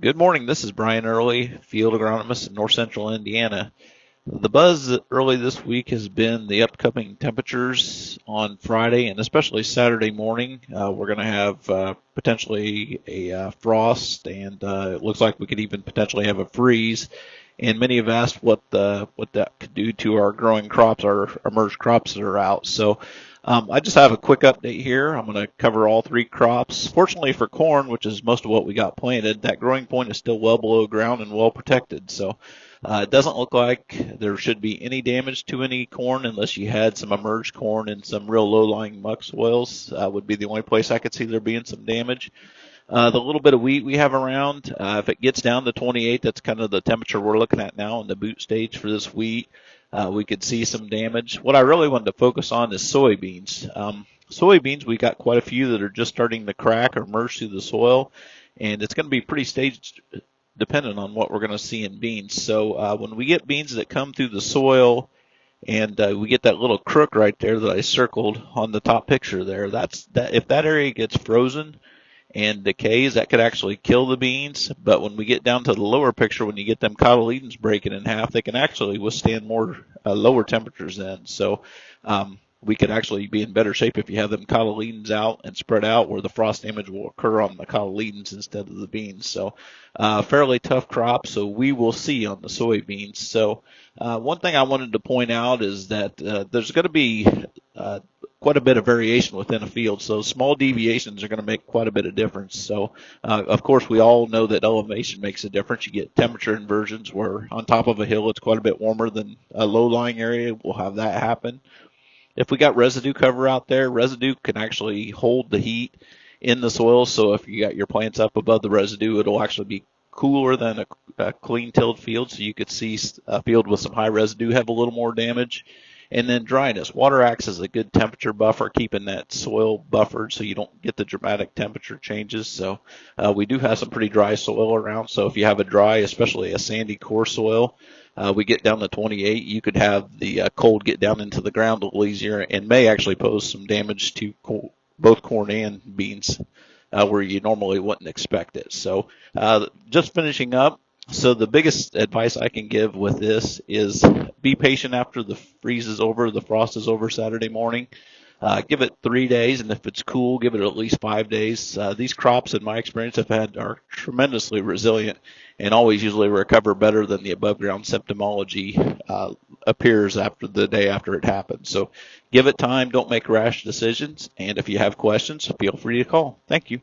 Good morning. This is Brian Early, field agronomist in north central Indiana. The buzz early this week has been the upcoming temperatures on Friday and especially Saturday morning. We're going to have potentially a frost, and it looks like we could even potentially have a freeze. And many have asked what that could do to our growing crops, our emerged crops that are out. I just have a quick update here. I'm going to cover all three crops. Fortunately for corn, which is most of what we got planted, that growing point is still well below ground and well protected. It doesn't look like there should be any damage to any corn unless you had some emerged corn in some real low-lying muck soils. Would be the only place I could see there being some damage. The little bit of wheat we have around, if it gets down to 28, that's kind of the temperature we're looking at now in the boot stage for this wheat. We could see some damage. What I really wanted to focus on is soybeans. Soybeans, we got quite a few that are just starting to crack or merge through the soil, and it's going to be pretty stage dependent on what we're going to see in beans. When we get beans that come through the soil and we get that little crook right there that I circled on the top picture there, that's that. If that area gets frozen and decays, that could actually kill the beans. But when we get down to the lower picture, when you get them cotyledons breaking in half, they can actually withstand more lower temperatures then. We could actually be in better shape if you have them cotyledons out and spread out, where the frost damage will occur on the cotyledons instead of the beans. Fairly tough crop, so we will see on the soybeans. One thing I wanted to point out is that there's going to be quite a bit of variation within a field, so small deviations are going to make quite a bit of difference. Of course, we all know that elevation makes a difference. You get temperature inversions where on top of a hill it's quite a bit warmer than a low-lying area. We'll have that happen. If we got residue cover out there, residue can actually hold the heat in the soil. So if you got your plants up above the residue, it'll actually be cooler than a clean tilled field. So you could see a field with some high residue have a little more damage. And then dryness. Water acts as a good temperature buffer, keeping that soil buffered so you don't get the dramatic temperature changes. We do have some pretty dry soil around. So if you have a dry, especially a sandy core soil, we get down to 28, you could have the cold get down into the ground a little easier and may actually pose some damage to both corn and beans where you normally wouldn't expect it. Just finishing up. So the biggest advice I can give with this is be patient after the freeze is over, the frost is over Saturday morning. Give it 3 days, and if it's cool, give it at least 5 days. These crops, in my experience, are tremendously resilient and always usually recover better than the above ground symptomology appears after the day after it happens. So give it time, don't make rash decisions, and if you have questions, feel free to call. Thank you.